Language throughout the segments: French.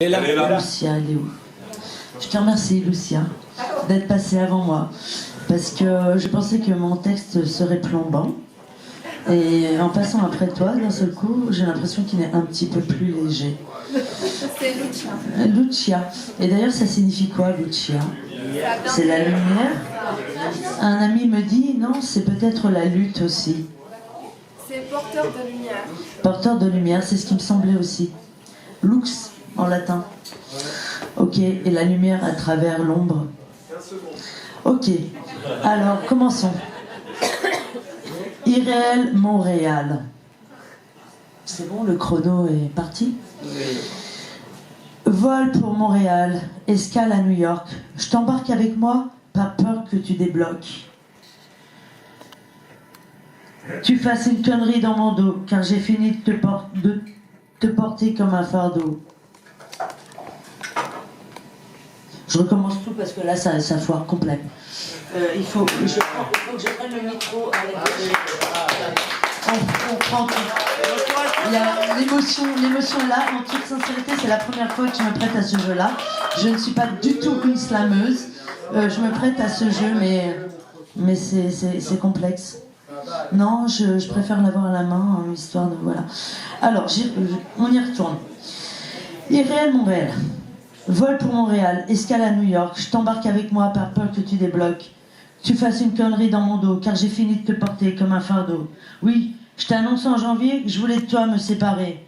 Elle est là. Lucia, elle est où? Je te remercie, Lucia, d'être passée avant moi. Parce que je pensais que mon texte serait plombant. Et en passant après toi, d'un seul coup, j'ai l'impression qu'il est un petit peu plus léger. C'est Lucia. Lucia. Et d'ailleurs, ça signifie quoi, Lucia? C'est la lumière? Un ami me dit, non, c'est peut-être la lutte aussi. C'est porteur de lumière. Porteur de lumière, c'est ce qui me semblait aussi. Lux, en latin. Ok, et la lumière à travers l'ombre. Ok, alors commençons. Irréel, Montréal. C'est bon, le chrono est parti? Vol pour Montréal, escale à New York. Je t'embarque avec moi, pas peur que tu débloques. Tu fasses une connerie dans mon dos, car j'ai fini de te porter comme un fardeau. Je recommence tout parce que là, ça foire complet. Il faut que je prenne le micro avec... On prend tout. Il y a l'émotion est là, en toute sincérité, c'est la première fois que je me prête à ce jeu-là. Je ne suis pas du tout une slameuse. Je me prête à ce jeu, mais c'est complexe. Non, je préfère l'avoir à la main, histoire de... Voilà. Alors, on y retourne. Irréel, Montréal. Vol pour Montréal, escale à New York. Je t'embarque avec moi par peur que tu débloques. Tu fasses une connerie dans mon dos, car j'ai fini de te porter comme un fardeau. Oui, je t'ai annoncé en janvier que je voulais de toi me séparer.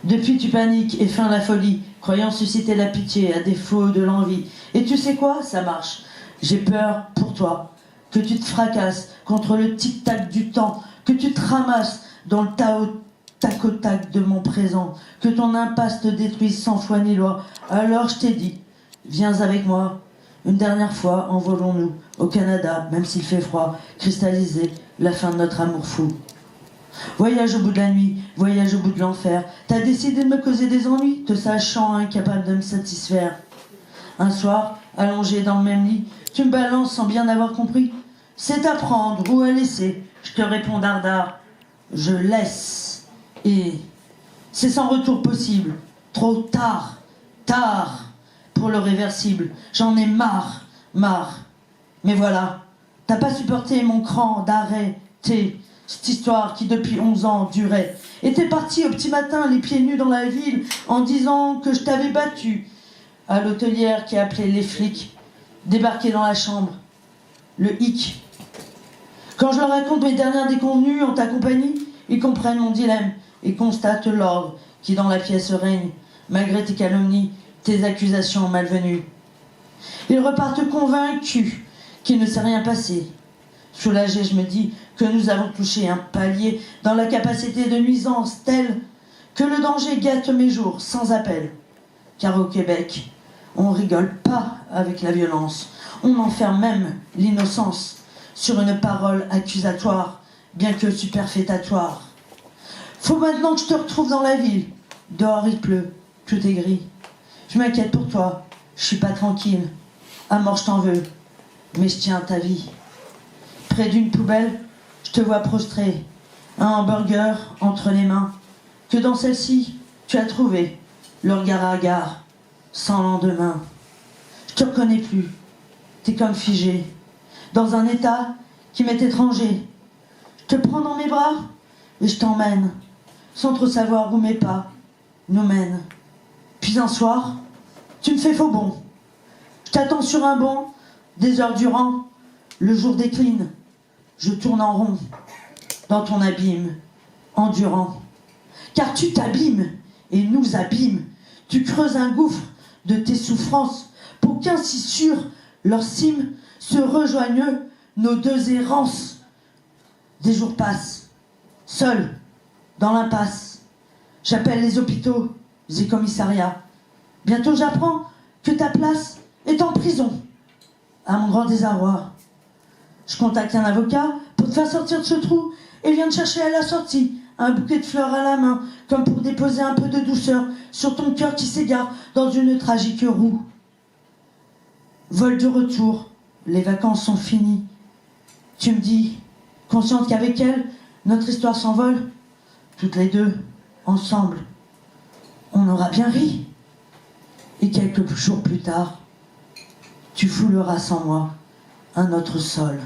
Depuis tu paniques et feins la folie, croyant susciter la pitié à défaut de l'envie. Et tu sais quoi? Ça marche. J'ai peur pour toi, que tu te fracasses contre le tic-tac du temps, que tu te ramasses dans le tac au tac de mon présent, que ton impasse te détruise sans foi ni loi. Alors je t'ai dit, viens avec moi. Une dernière fois, envolons-nous au Canada, même s'il fait froid, cristalliser la fin de notre amour fou. Voyage au bout de la nuit, voyage au bout de l'enfer. T'as décidé de me causer des ennuis, te sachant incapable de me satisfaire. Un soir, allongé dans le même lit, tu me balances sans bien avoir compris. C'est à prendre ou à laisser. Je te réponds dardard. Je laisse. Et c'est sans retour possible. Trop tard. Tard. Pour le réversible. J'en ai marre. Mais voilà. T'as pas supporté mon cran d'arrêt. Cette histoire qui depuis 11 ans durait. Et t'es parti au petit matin, les pieds nus dans la ville, en disant que je t'avais battu. À l'hôtelière qui a appelé les flics, débarqué dans la chambre. Le hic. Quand je leur raconte mes dernières déconvenues en ta compagnie, ils comprennent mon dilemme et constatent l'ordre qui dans la pièce règne, malgré tes calomnies, tes accusations malvenues. Ils repartent convaincus qu'il ne s'est rien passé. Soulagé, je me dis que nous avons touché un palier dans la capacité de nuisance telle que le danger gâte mes jours sans appel. Car au Québec, on rigole pas avec la violence. On enferme même l'innocence sur une parole accusatoire, bien que superfétatoire. Faut maintenant que je te retrouve dans la ville. Dehors il pleut, tout est gris. Je m'inquiète pour toi, je suis pas tranquille. À mort je t'en veux, mais je tiens à ta vie. Près d'une poubelle, je te vois prostré, un hamburger entre les mains. Que dans celle-ci, tu as trouvé le regard à regard, sans lendemain. Je te reconnais plus, t'es comme figé, dans un état qui m'est étranger. Je te prends dans mes bras et je t'emmène, sans trop savoir où mes pas nous mènent. Puis un soir, tu me fais faux bond. Je t'attends sur un banc, des heures durant, le jour décline. Je tourne en rond, dans ton abîme, endurant. Car tu t'abîmes et nous abîmes. Tu creuses un gouffre de tes souffrances pour qu'ainsi sur leur cime se rejoignent nos deux errances. Des jours passent, seul, dans l'impasse. J'appelle les hôpitaux, les commissariats. Bientôt j'apprends que ta place est en prison. À mon grand désarroi, je contacte un avocat pour te faire sortir de ce trou et viens te chercher à la sortie. Un bouquet de fleurs à la main, comme pour déposer un peu de douceur sur ton cœur qui s'égare dans une tragique roue. Vol de retour, les vacances sont finies. Tu me dis, consciente qu'avec elle, notre histoire s'envole, toutes les deux, ensemble, on aura bien ri. Et quelques jours plus tard, tu fouleras sans moi un autre sol.